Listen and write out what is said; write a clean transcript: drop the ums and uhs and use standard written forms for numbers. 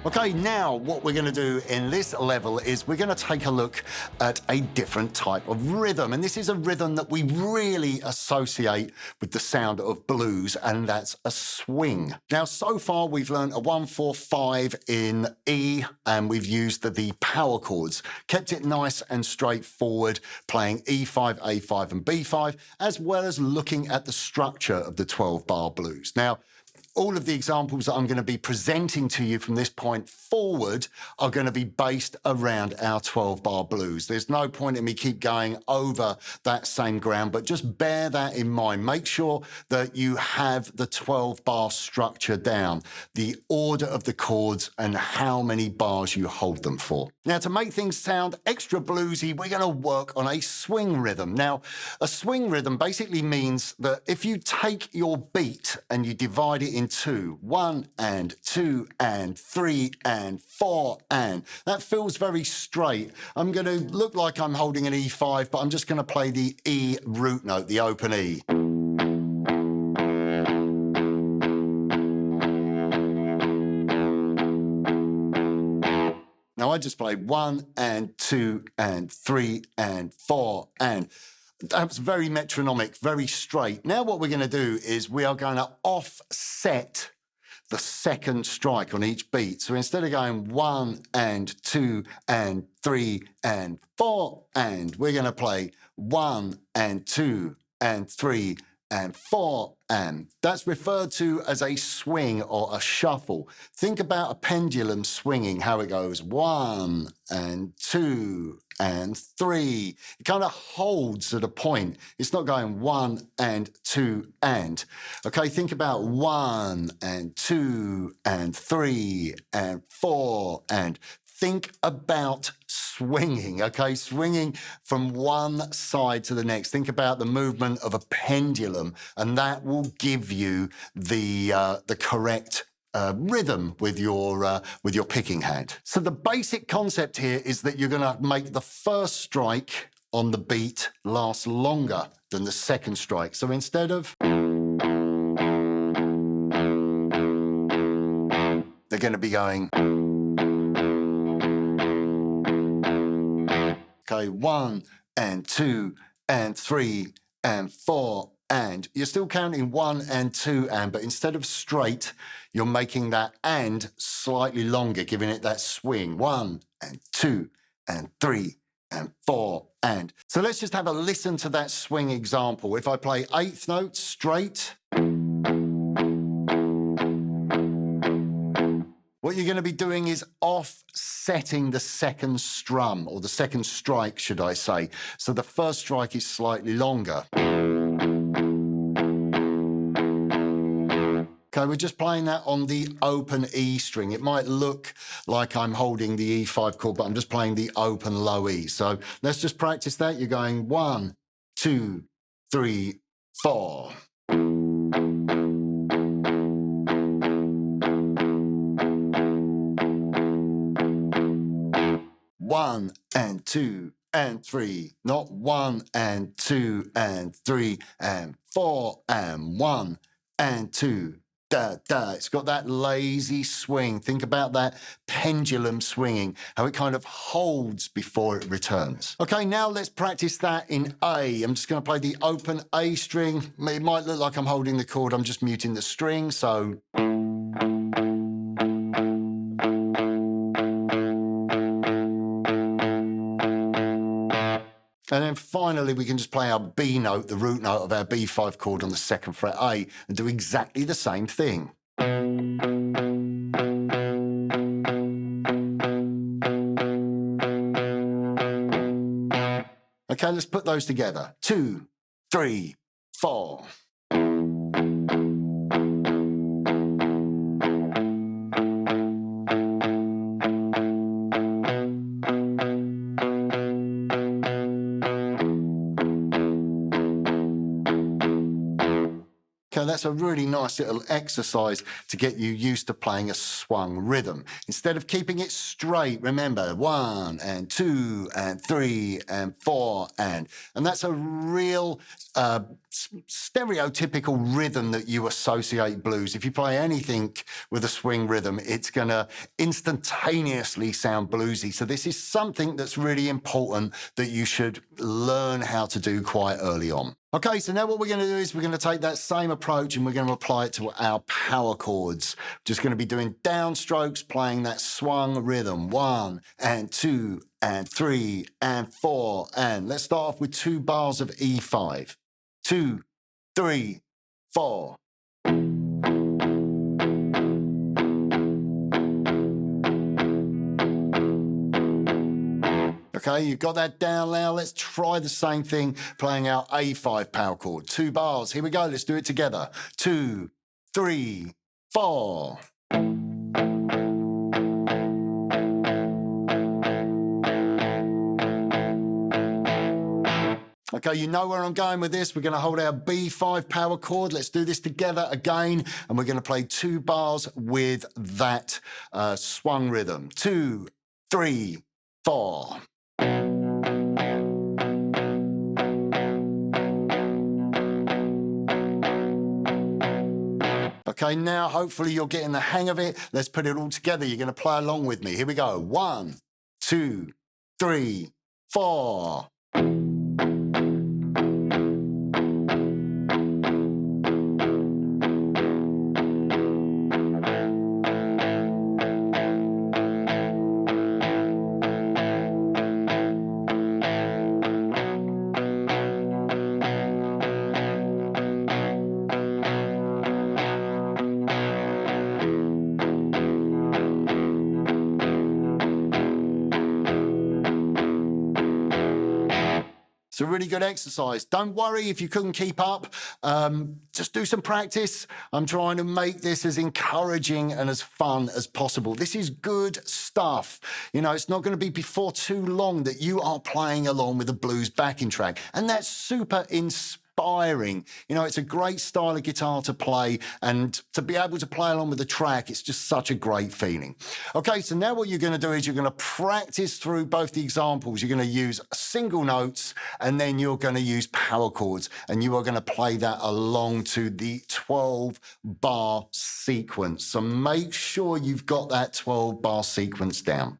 Okay, now what we're going to do in this level is we're going to take a look at a different type of rhythm. And this is a rhythm that we really associate with the sound of blues, and that's a swing. Now, so far we've learned a 1, 4, 5 in E, and we've used the power chords. Kept it nice and straightforward, playing E5, A5 and B5, as well as looking at the structure of the 12-bar blues. Now, all of the examples that I'm going to be presenting to you from this point forward are going to be based around our 12-bar blues. There's no point in me keep going over that same ground, but just bear that in mind. Make sure that you have the 12-bar structure down, the order of the chords and how many bars you hold them for. Now, to make things sound extra bluesy, we're going to work on a swing rhythm. Now, a swing rhythm basically means that if you take your beat and you divide it in two, 1 and 2 and 3 and 4 and. That feels very straight. I'm going to look like I'm holding an E5, but I'm just going to play the E root note, the open E. Now I just play 1 and 2 and 3 and 4 and. That's very metronomic, very straight. Now what we're going to do is we are going to offset the second strike on each beat. So instead of going 1 and 2 and 3 and 4 and, we're going to play 1 and 2 and 3 and 4 and. That's referred to as a swing or a shuffle. Think about a pendulum swinging, how it goes 1 and 2 and 3. It kind of holds at a point. It's not going 1 and 2 and. Okay, think about 1 and 2 and 3 and 4 and. Think about swinging, okay? Swinging from one side to the next. Think about the movement of a pendulum, and that will give you the correct rhythm with your picking hand. So the basic concept here is that you're going to make the first strike on the beat last longer than the second strike. So instead of, they're going to be going. Okay, 1 and 2 and 3 and 4 and. You're still counting 1 and 2 and, but instead of straight, you're making that and slightly longer, giving it that swing. 1 and 2 and 3 and 4 and. So let's just have a listen to that swing example. If I play eighth note straight, what you're going to be doing is offsetting the second strum, or the second strike, should I say. So the first strike is slightly longer. Okay, we're just playing that on the open E string. It might look like I'm holding the E5 chord, but I'm just playing the open low E. So let's just practice that. You're going 1, 2, 3, 4. 1 and 2 and 3, not 1 and 2 and 3 and 4 and 1 and 2. Da, da. It's got that lazy swing. Think about that pendulum swinging, how it kind of holds before it returns. Okay, now let's practice that in A. I'm just going to play the open A string. It might look like I'm holding the chord. I'm just muting the string, so. And then finally, we can just play our B note, the root note of our B5 chord on the second fret A, and do exactly the same thing. Okay, let's put those together. 2, 3, 4. Okay, that's a really nice little exercise to get you used to playing a swung rhythm. Instead of keeping it straight, remember 1 and 2 and 3 and 4 and that's a real stereotypical rhythm that you associate blues. If you play anything with a swing rhythm, it's going to instantaneously sound bluesy. So this is something that's really important that you should learn how to do quite early on. Okay, so now what we're going to do is we're going to take that same approach and we're going to apply it to our power chords. Just going to be doing downstrokes, playing that swung rhythm. 1 and 2 and 3 and 4 and let's start off with 2 bars of E5. 2, 3, 4. Okay, you've got that down now. Let's try the same thing playing our A5 power chord. 2 bars. Here we go. Let's do it together. 2, 3, 4. Okay, you know where I'm going with this. We're going to hold our B5 power chord. Let's do this together again. And we're going to play 2 bars with that swung rhythm. 2, 3, 4. Okay, now hopefully you're getting the hang of it. Let's put it all together. You're going to play along with me. Here we go. 1, 2, 3, 4. It's a really good exercise. Don't worry if you couldn't keep up. Just do some practice. I'm trying to make this as encouraging and as fun as possible. This is good stuff. You know, it's not going to be before too long that you are playing along with a blues backing track. And that's super inspiring. You know, it's a great style of guitar to play, and to be able to play along with the track, it's just such a great feeling. Okay, so now what you're going to do is you're going to practice through both the examples. You're going to use single notes, and then you're going to use power chords, and you are going to play that along to the 12-bar sequence. So make sure you've got that 12-bar sequence down.